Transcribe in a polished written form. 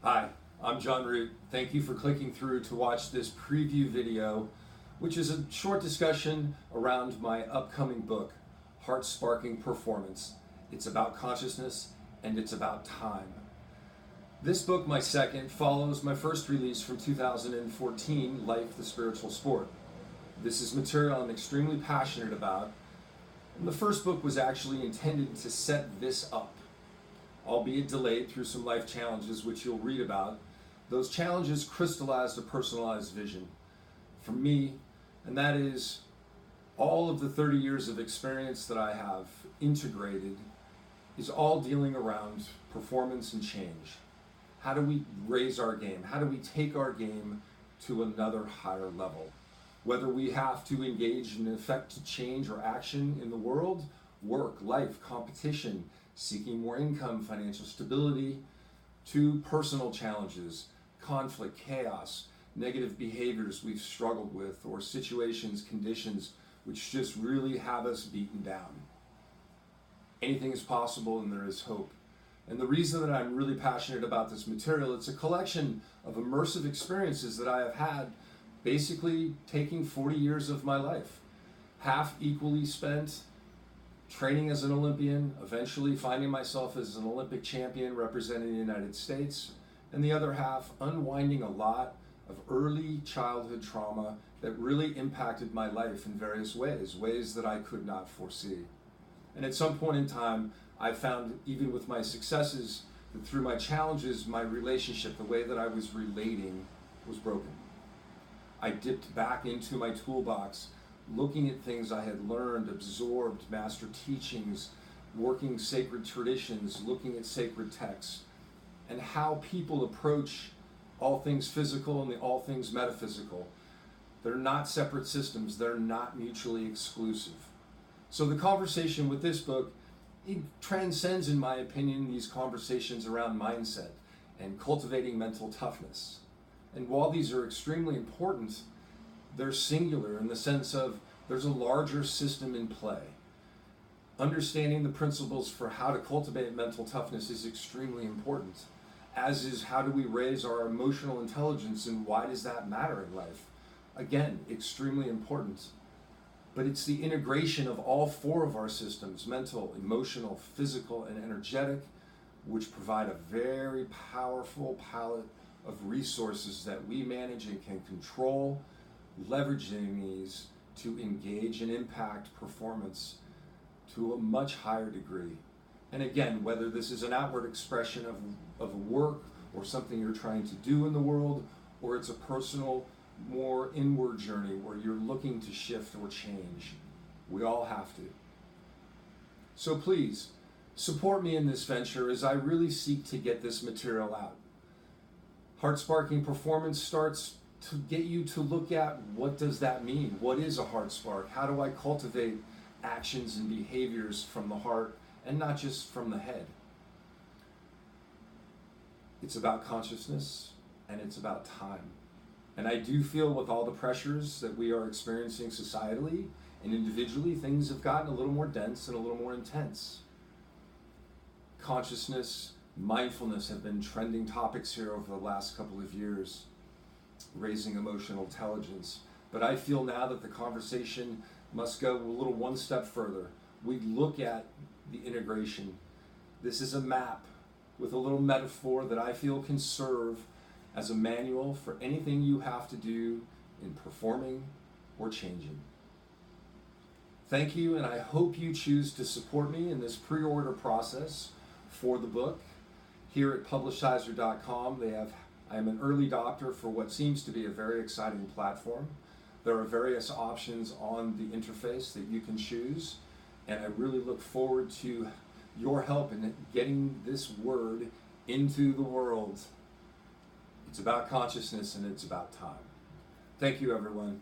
Hi, I'm John Root. Thank you for clicking through to watch this preview video, which is a short discussion around my upcoming book, Heart Sparking Performance. It's about consciousness and it's about time. This book, my second, follows my first release from 2014, Life, the Spiritual Sport. This is material I'm extremely passionate about, and the first book was actually intended to set this up, albeit delayed through some life challenges which you'll read about. Those challenges crystallized a personalized vision for me, and that is all of the 30 years of experience that I have integrated is all dealing around performance and change. How do we raise our game? How do we take our game to another higher level? Whether we have to engage in effect change or action in the world, work, life, competition, seeking more income, financial stability, to personal challenges, conflict, chaos, negative behaviors we've struggled with, or situations, conditions which just really have us beaten down. Anything is possible and there is hope. And the reason that I'm really passionate about this material, it's a collection of immersive experiences that I have had, basically taking 40 years of my life, half equally spent training as an Olympian, eventually finding myself as an Olympic champion representing the United States, and the other half unwinding a lot of early childhood trauma that really impacted my life in various ways that I could not foresee. And at some point in time, I found, even with my successes, that through my challenges, my relationship, the way that I was relating, was broken. I dipped back into my toolbox, looking at things I had learned, absorbed, master teachings, working sacred traditions, looking at sacred texts, and how people approach all things physical and all things metaphysical. They're not separate systems, they're not mutually exclusive. So the conversation with this book, it transcends, in my opinion, these conversations around mindset and cultivating mental toughness. And while these are extremely important, they're singular in the sense of there's a larger system in play. Understanding the principles for how to cultivate mental toughness is extremely important, as is how do we raise our emotional intelligence and why does that matter in life? Again, extremely important. But it's the integration of all four of our systems, mental, emotional, physical, and energetic, which provide a very powerful palette of resources that we manage and can control, leveraging these to engage and impact performance to a much higher degree. And again, whether this is an outward expression of work or something you're trying to do in the world, or it's a personal, more inward journey where you're looking to shift or change, we all have to. So please, support me in this venture as I really seek to get this material out. Heart Sparking Performance starts to get you to look at what does that mean? What is a heart spark? How do I cultivate actions and behaviors from the heart and not just from the head? It's about consciousness and it's about time. And I do feel with all the pressures that we are experiencing societally and individually, things have gotten a little more dense and a little more intense. Consciousness, mindfulness have been trending topics here over the last couple of years, raising emotional intelligence. But I feel now that the conversation must go a little one step further. We look at the integration. This is a map with a little metaphor that I feel can serve as a manual for anything you have to do in performing or changing. Thank you, and I hope you choose to support me in this pre-order process for the book. Here at Publishizer.com, I am an early adopter for what seems to be a very exciting platform. There are various options on the interface that you can choose, and I really look forward to your help in getting this word into the world. It's about consciousness and it's about time. Thank you, everyone.